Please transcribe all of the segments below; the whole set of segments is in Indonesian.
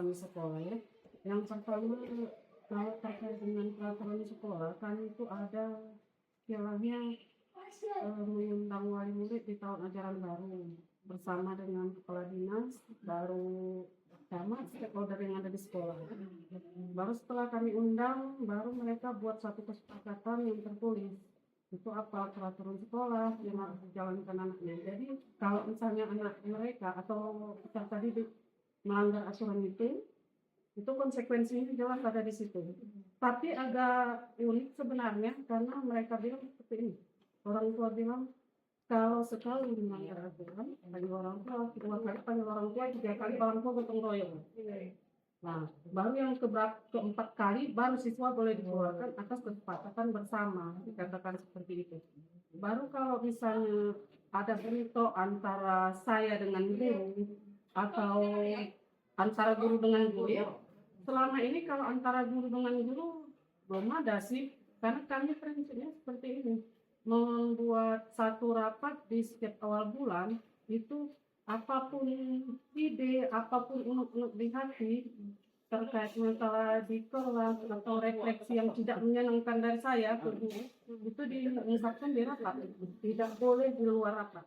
kami sekolah ya. Yang pertama kalau terkait dengan peraturan sekolah, kami itu ada istilahnya mengundang wali murid di tahun ajaran baru bersama dengan kepala dinas, baru camat, stakeholder yang ada di sekolah. Baru setelah kami undang, baru mereka buat satu kesepakatan yang tertulis. Itu apa peraturan sekolah yang harus dijalankan anaknya. Jadi kalau misalnya anak mereka atau peserta didik melanggar aturan itu konsekuensinya jelas ada di situ. Tapi agak unik sebenarnya karena mereka bilang seperti ini. Orang tua bilang kalau sekali melanggar aturan, panggil orang tua, 2 kali panggil orang tua, 3 kali orang tua gotong royong. Nah, baru yang keempat kali baru siswa boleh dikeluarkan atas kesepakatan bersama, dikatakan seperti itu. Baru kalau misalnya ada bentrok antara saya dengan guru atau antara guru dengan guru, selama ini kalau antara guru dengan guru belum ada sih, karena kami prinsipnya seperti ini, membuat satu rapat di setiap awal bulan itu. Apapun ide, apapun unek-unek di hati terkait masalah di kelas atau refleksi yang tidak menyenangkan dari saya ke guru, itu diungkapkan di rapat, tidak boleh di luar rapat.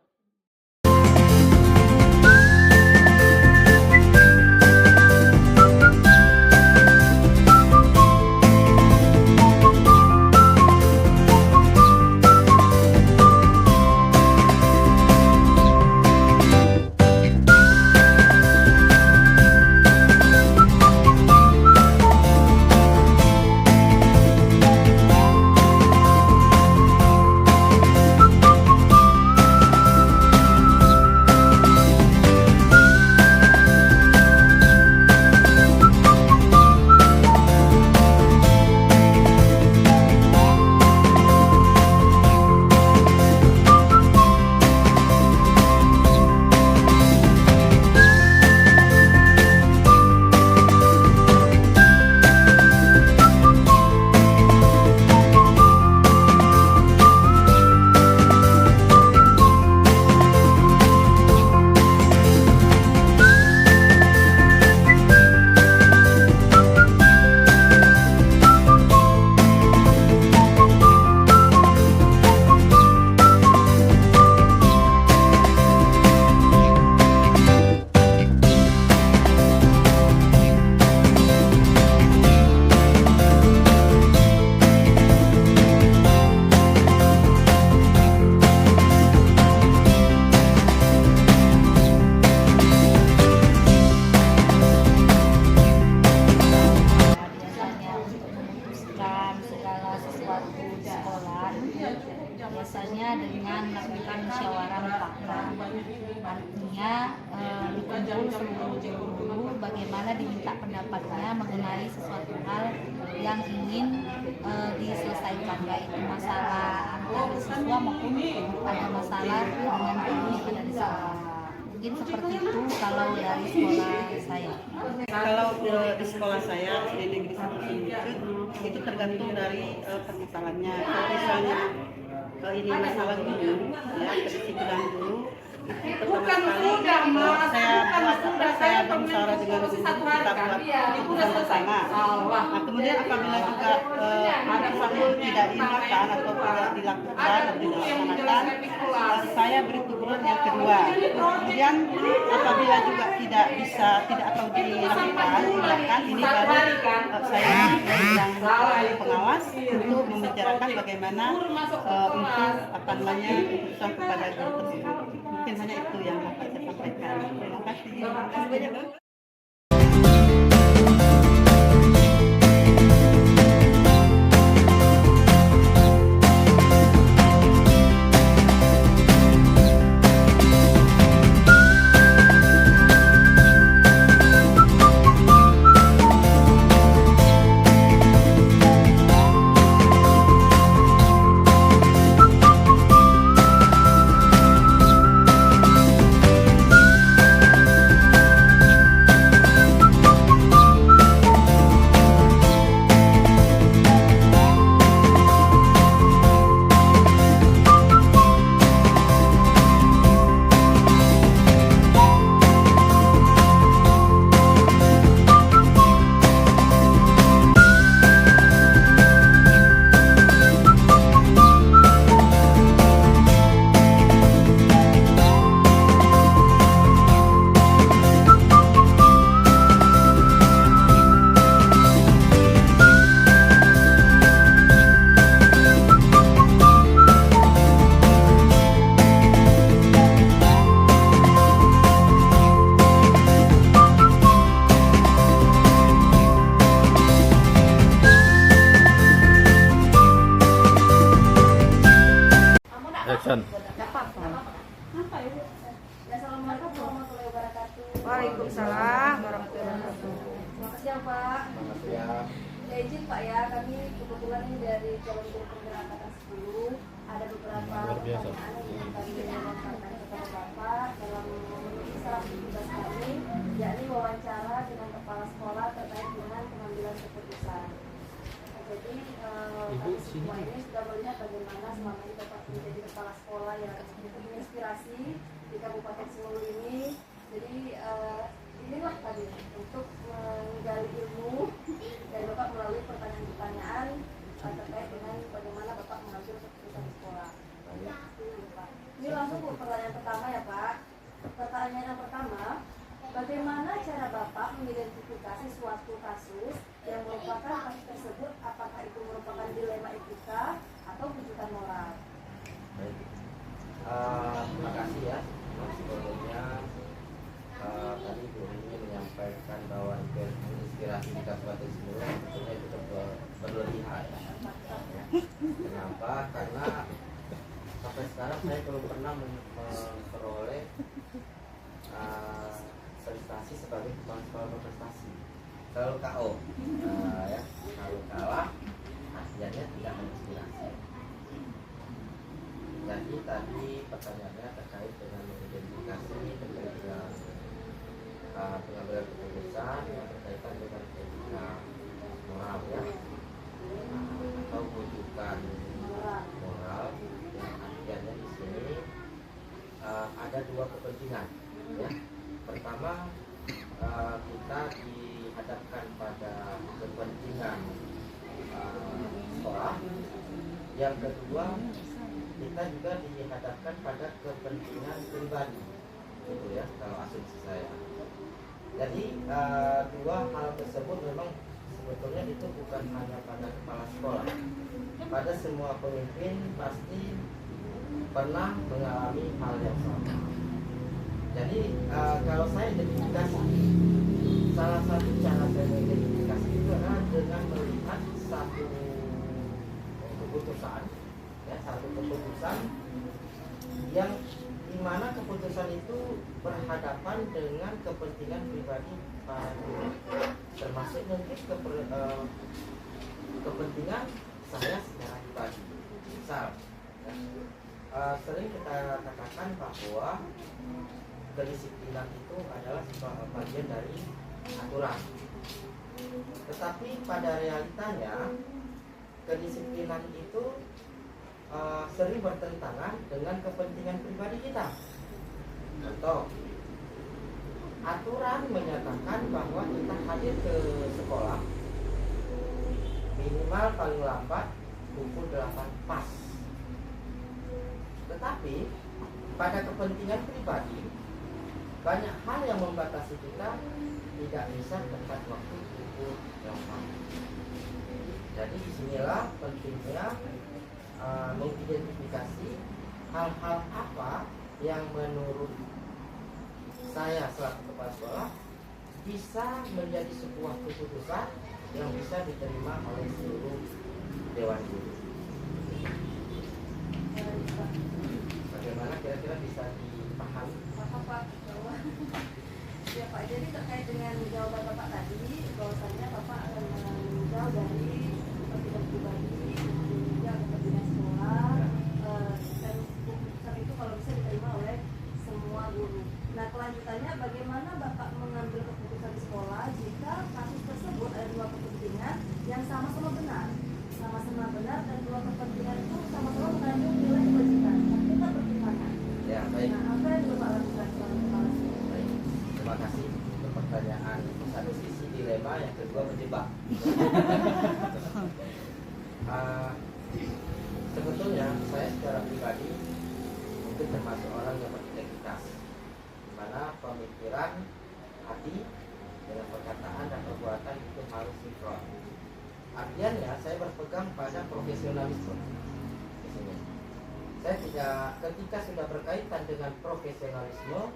Biasanya dengan melakukan musyawarah mufakat, artinya dikumpul seluruh guru bagaimana diminta pendapatnya mengenai sesuatu hal yang ingin diselesaikan, baik itu masalah antara siswa maupun ada masalah dengan guru yang ada di sekolah. Mungkin seperti itu kalau dari sekolah saya. Kalau di sekolah saya di negeri 1 itu tergantung dari permasalahannya. Kalau misalnya ini masalah guru, ya kedisiplinan guru, itu pertama sekali saya berbicara dengan guru, kita buat bersama. Nah, kemudian apabila juga ada satu tidak dimakan atau tidak dilakukan atau dilaksanakan, saya beri teguran yang kedua. Kemudian apabila juga tidak bisa, tidak atau dilakukan, ini baru saya yang pengawas untuk membicarakan bagaimana untuk apa namanya keputusan kepada guru tersebut. Mungkin hanya itu yang dapat saya sampaikan. Terima kasih banyak. Tidak apa-apa. Apa ya? Assalamualaikum warahmatullahi wabarakatuh. Waalaikumsalam warahmatullahi wabarakatuh. Selamat siang Pak. Selamat siang. Ya izin Pak ya, kami kebetulan ini dari calon guru penggerak angkatan 10 ada beberapa pertanyaan yang ingin kami lontarkan kepada Bapak dalam memenuhi salah satu tugas kami, yakni wawancara dengan kepala sekolah terkait dengan pengambilan keputusan. Jadi kami semua ini sudah melihat bagaimana selama ini Bapak menjadi kepala sekolah yang menginspirasi di Kabupaten Sulu ini. Jadi inilah tadi untuk menggali ilmu dari Bapak melalui pertanyaan-pertanyaan terkait dengan bagaimana Bapak mengambil keputusan di sekolah. Ini langsung ke pertanyaan pertama ya Pak. Pertanyaan yang pertama, bagaimana cara Bapak mengidentifikasi suatu kasus yang merupakan kasus tersebut, apakah itu merupakan dilema etika atau rujukan moral? Baik. Terima kasih ya. Sebelumnya tadi Bu Rini menyampaikan bahwa inspirasi di Kabupaten Sulu sebetulnya itu berlebihan. Ya. Kenapa? Karena sampai sekarang saya belum pernah memperoleh prestasi sebagai kepala sekolah berprestasi. Selalu KO, ya, selalu kalah, akhirnya tidak menginspirasi. Jadi tadi pertanyaannya terkait dengan identifikasi terkait dengan pengambilan keputusan yang berkaitan dengan etika moral ya, atau rujukan moral yang artinya di sini ada dua kepentingan ya. Pertama, kita dihadapkan pada kepentingan sekolah. Yang kedua, kita juga dihadapkan pada kepentingan pribadi, gitu ya, kalau asumsi saya. Jadi dua hal tersebut memang sebetulnya itu bukan hanya pada kepala sekolah. Pada semua pemimpin pasti pernah mengalami hal yang sama. Jadi kalau saya identifikasi, salah satu cara saya mengidentifikasi itu adalah dengan melihat satu keputusan, ya, satu keputusan yang dimana keputusan itu berhadapan dengan kepentingan pribadi para guru, termasuk mungkin kepentingan saya secara pribadi. Misal, ya, sering kita katakan bahwa kedisiplinan itu adalah sebuah bagian dari aturan. Tetapi pada realitanya kedisiplinan itu sering bertentangan dengan kepentingan pribadi kita. Contoh, aturan menyatakan bahwa kita hadir ke sekolah minimal paling lambat pukul 8 pas. Tetapi pada kepentingan pribadi banyak hal yang membatasi kita tidak bisa tepat waktu pukul 8. Jadi disinilah pentingnya mengidentifikasi hal-hal apa yang menurut saya selaku kepala sekolah bisa menjadi sebuah keputusan yang bisa diterima oleh seluruh dewan guru. Bagaimana kira-kira bisa dipahami? Pak, ya Pak, jadi terkait dengan jawaban Bapak tadi, bahwasannya Bapak akan menjauh dari kepentingan pribadi, juga kepentingan sekolah, dan keputusan itu kalau bisa diterima oleh semua guru. Nah, kelanjutannya bagaimana Bapak mengambil keputusan di sekolah jika kasus tersebut ada dua kepentingan yang sama-sama benar, dan dua kepentingan itu sama-sama mengandung nilai kewajiban, kita bertentangan. Ya, baik. Nah, apa yang Bapak lakukan sebagai kepala sekolah? Baik. Terima kasih untuk pertanyaan. Satu sisi dilema, yang kedua menjebak. Sebetulnya saya secara pribadi mungkin termasuk orang yang berintegritas, di mana pemikiran, hati dengan perkataan dan perbuatan itu harus sinkron. Artinya saya berpegang pada profesionalisme di sini. Saya tidak, ketika sudah berkaitan dengan profesionalisme,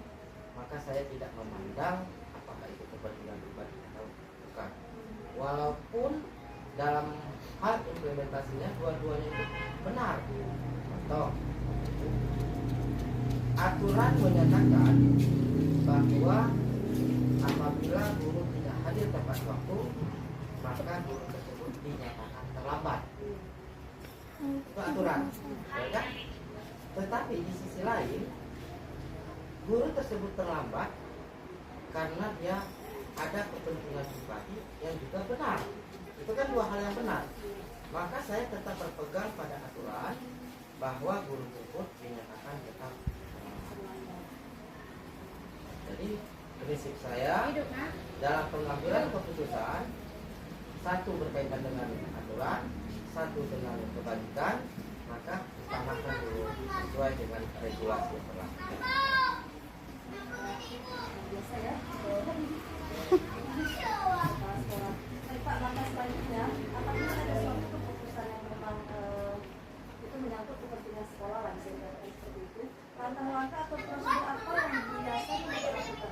maka saya tidak memandang apakah itu kepentingan pribadi atau bukan. Walaupun dalam hal implementasinya dua-duanya itu benar. Contoh, aturan menyatakan bahwa apabila guru tidak hadir tepat waktu, maka guru tersebut dinyatakan terlambat. Itu aturan, ya kan? Tetapi di sisi lain, guru tersebut terlambat karena dia ada kepentingan pribadi yang juga benar. Itu kan dua hal yang benar. Maka saya tetap berpegang pada aturan bahwa guru tersebut dinyatakan tetap terlambat. Jadi prinsip saya dalam pengambilan keputusan, satu berkaitan dengan aturan, satu dengan kebajikan, maka utamakan dulu sesuai dengan regulasi yang berlaku. Biasa ya. Pak, langkah selanjutnya, apabila ada suatu keputusan yang memang itu menyangkut kepentingan sekolah lah, bisa dikatakan seperti itu, langkah-langkah atau prosedur apa yang biasanya dilakukan?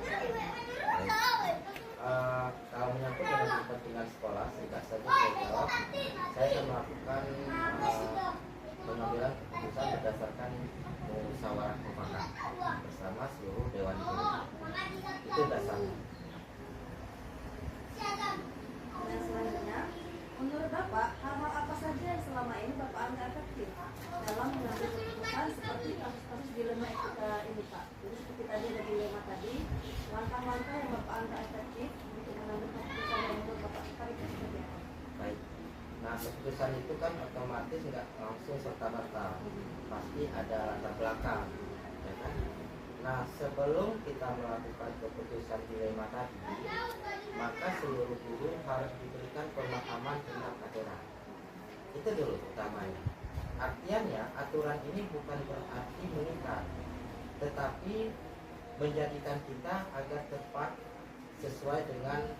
Kalau menyangkut dengan kepentingan sekolah, singkat saja saya jawab, saya akan melakukan pengambilan keputusan berdasarkan musyawarah mufakat bersama seluruh dewan guru. Itu dasarnya. Dan selanjutnya, menurut Bapak, hal-hal apa saja yang selama ini Bapak anggap efektif dalam mengambil keputusan seperti kasus-kasus dilema etika ini, Pak? Jadi seperti tadi ada dilema tadi, langkah-langkah yang Bapak anggap efektif untuk mengambil keputusan yang menurut Bapak itu seperti apa? Baik. Nah, keputusan itu kan otomatis nggak langsung serta-merta, pasti ada latar belakang, ya kan? Nah, sebelum kita melakukan keputusan dilema tadi, maka seluruh guru harus diberikan pemahaman tentang aturan. Itu dulu utamanya. Artinya, aturan ini bukan berarti mengikat, tetapi menjadikan kita agar tepat sesuai dengan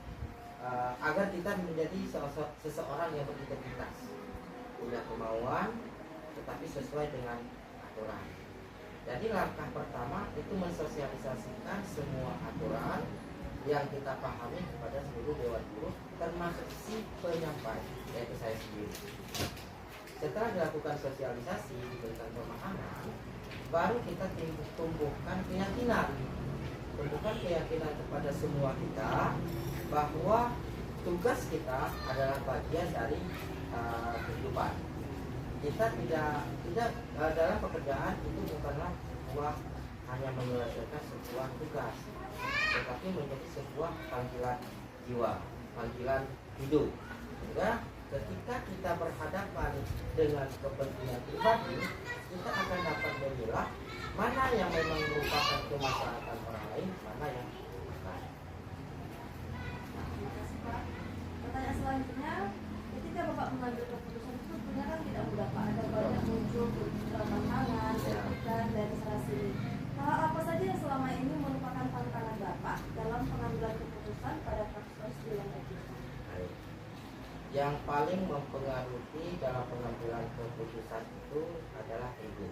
agar kita menjadi seseorang yang berintegritas, punya kemauan, tetapi sesuai dengan aturan. Jadi langkah pertama itu mensosialisasikan semua aturan yang kita pahami kepada seluruh dewan guru, termasuk si penyampai, yaitu saya sendiri. Setelah dilakukan sosialisasi, diberikan pemahaman, baru kita tumbuhkan keyakinan kepada semua kita bahwa tugas kita adalah bagian dari kehidupan. Kita tidak dalam pekerjaan itu bukanlah sebuah hanya menyelesaikan sebuah tugas, tetapi menjadi sebuah panggilan jiwa, panggilan hidup. Sehingga ketika kita berhadapan dengan kepentingan pribadi, kita akan dapat memilah mana yang memang merupakan kemaslahatan orang lain, mana yang bukan. Terima kasih, Pak. Pertanyaan selanjutnya, ketika Bapak mengambil keputusan itu sebenarnya kan tidak mudah, Pak. Ada banyak muncul tantangan, kritikan, dan serasi. Hal apa saja yang selama ini merupakan tantangan Bapak dalam pengambilan keputusan pada kasus dilema etika? Yang paling mempengaruhi dalam pengambilan keputusan itu adalah ego,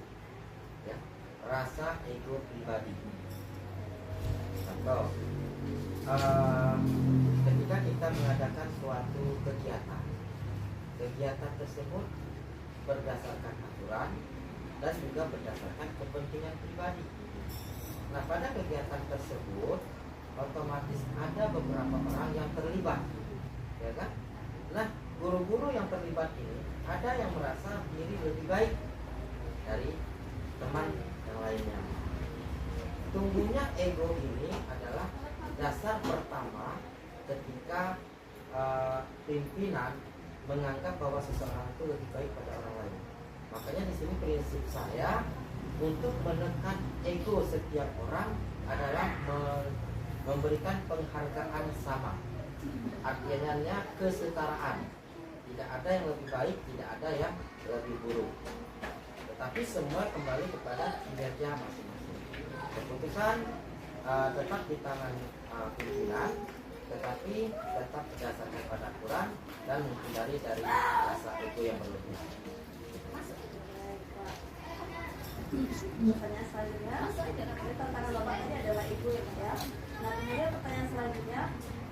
ya, rasa ego pribadi. Contoh, ketika kita mengadakan suatu kegiatan tersebut berdasarkan aturan dan juga berdasarkan kepentingan pribadi. Nah, pada kegiatan tersebut otomatis ada beberapa orang yang terlibat, ya kan? Nah, guru-guru yang terlibat ini ada yang merasa diri lebih baik dari teman yang lainnya. Tumbuhnya ego ini adalah dasar pertama ketika pimpinan menganggap bahwa seseorang itu lebih baik pada orang lain. Makanya di sini prinsip saya untuk menekan ego setiap orang adalah memberikan penghargaan sama. Artinya kesetaraan. Tidak ada yang lebih baik, tidak ada yang lebih buruk. Tetapi semua kembali kepada kinerja masing-masing. Keputusan tetap di tangan pimpinan, tetapi tetap berdasarkan pada aturan dan menghindari dari rasa ego yang berlebih. Pertanyaan selanjutnya, ini tantangan Bapak ini adalah ego, ya Pak ya. Nah, kemudian pertanyaan selanjutnya,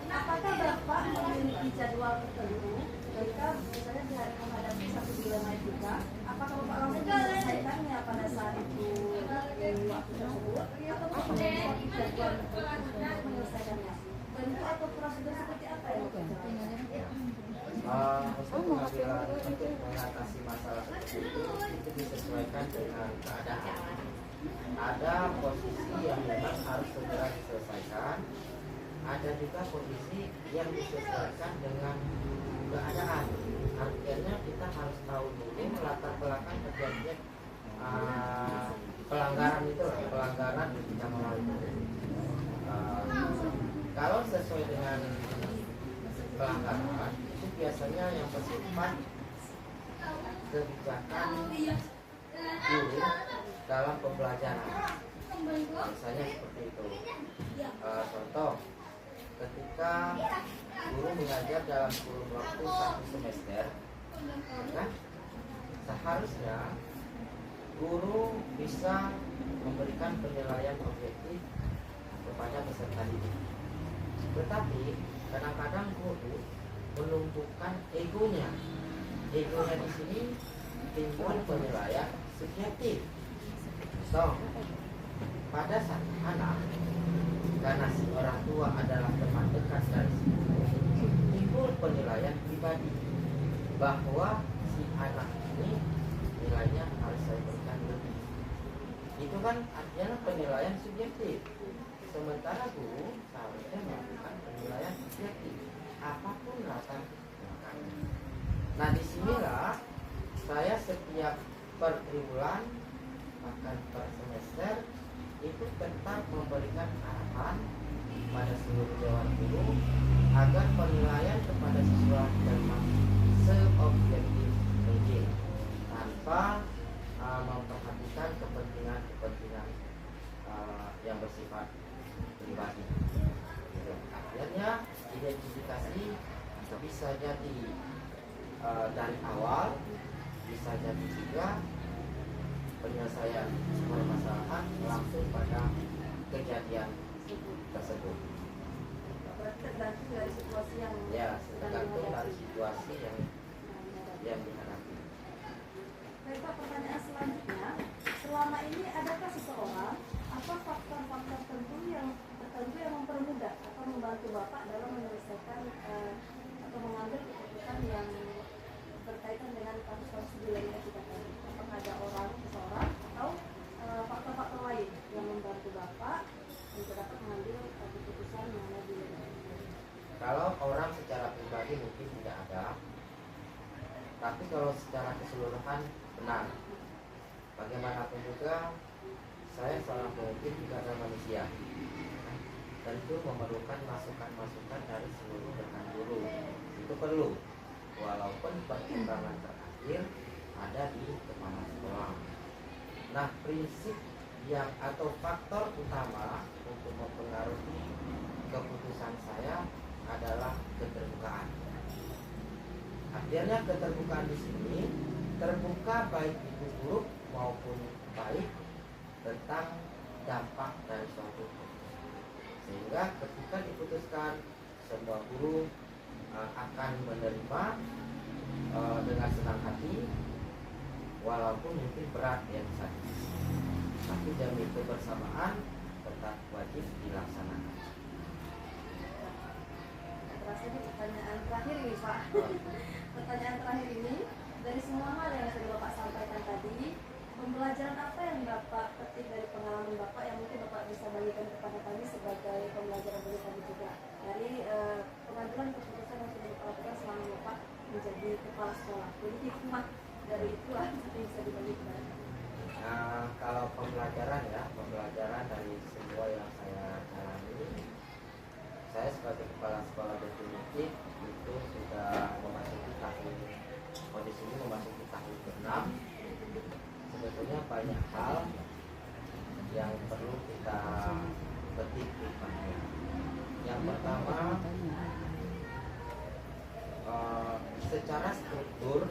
apakah Bapak memiliki jadwal tertentu ketika misalnya menghadapi satu dilema etika? Apakah Bapak langsung menyelesaikannya pada saat itu waktu tersebut atau mempunyai suatu jadwal untuk menyelesaikannya. Bentuk atau prosedur seperti apa yang dilakukan? Untuk pengambilan untuk mengatasi masalah seperti itu disesuaikan dengan keadaan. Ada posisi yang memang harus segera diselesaikan, ada juga posisi yang disesuaikan dengan keadaan. Artinya kita harus tahu dulu latar belakang kejadian pelanggaran itu, pelanggaran ketika melalui. Kalau sesuai dengan pelanggaran itu biasanya yang bersifat kebijakan guru dalam pembelajaran, misalnya seperti itu. Contoh, ketika guru mengajar dalam kurun waktu 1 semester, maka seharusnya guru bisa memberikan penilaian objektif kepada peserta didik. Tetapi kadang-kadang guru menumbuhkan egonya. Egonya di sini timbul penilaian subjektif. So, pada saat anak, karena si orang tua adalah teman dekat dari si guru, timbul penilaian pribadi bahwa si anak ini nilainya harus saya berikan lebih. Itu kan artinya penilaian subjektif. Sementara guru seharusnya melakukan penilaian subjektif apapun latar belakangnya. Nah, disinilah saya setiap per triwulan bahkan per semester itu tetap memberikan arahan pada seluruh dewan guru agar penilaian kepada siswa memang seobjektif mungkin tanpa memperhatikan kepentingan yang bersifat pribadi. Akhirnya identifikasi bisa jadi dari awal, bisa jadi juga penyelesaian permasalahan langsung pada kejadian tersebut. Berarti tergantung dari situasi yang tergantung dari situasi yang dihadapi. Baik Pak, pertanyaan selanjutnya, selama ini adakah seseorang atau faktor-faktor tertentu yang mempermudah atau membantu Bapak dalam menyelesaikan atau mengambil keputusan yang berkaitan dengan kasus-kasus dilema kita tadi? Apakah ada seseorang atau faktor-faktor lain yang membantu Bapak untuk dapat mengambil keputusan mengenai dilema? Kalau orang secara pribadi mungkin tidak ada, tapi kalau secara keseluruhan benar. Bagaimanapun juga saya seorang pemimpin juga adalah manusia. Tentu memerlukan masukan-masukan dari seluruh rekan guru. Itu perlu, walaupun pertimbangan terakhir ada di kepala sekolah. Nah, prinsip yang atau faktor utama untuk mempengaruhi keputusan saya adalah keterbukaan. Artinya keterbukaan di sini terbuka baik itu buruk maupun baik tentang dampak dari suatu keputusan. Sehingga ketika diputuskan, semua guru akan menerima dengan senang hati, walaupun mungkin berat ya di sana. Tapi demi kebersamaan tetap wajib dilaksanakan. Terasa ini pertanyaan terakhir ini Pak. Pertanyaan terakhir ini, dari semua hal yang sudah Bapak sampaikan tadi, pembelajaran apa yang Bapak petik dari pengalaman Bapak yang mungkin Bapak bisa bagikan kepada kami sebagai pembelajaran dari kami juga dari pengambilan keputusan yang sudah Bapak lakukan selama Bapak menjadi kepala sekolah? Jadi hikmah dari itu yang bisa dibagi kepada kami. Nah, kalau pembelajaran dari semua yang saya jalani, saya sebagai kepala sekolah definitif itu sudah memasuki tahun ke-6. Sebetulnya banyak hal yang perlu kita petik hikmahnya. Yang pertama, secara struktur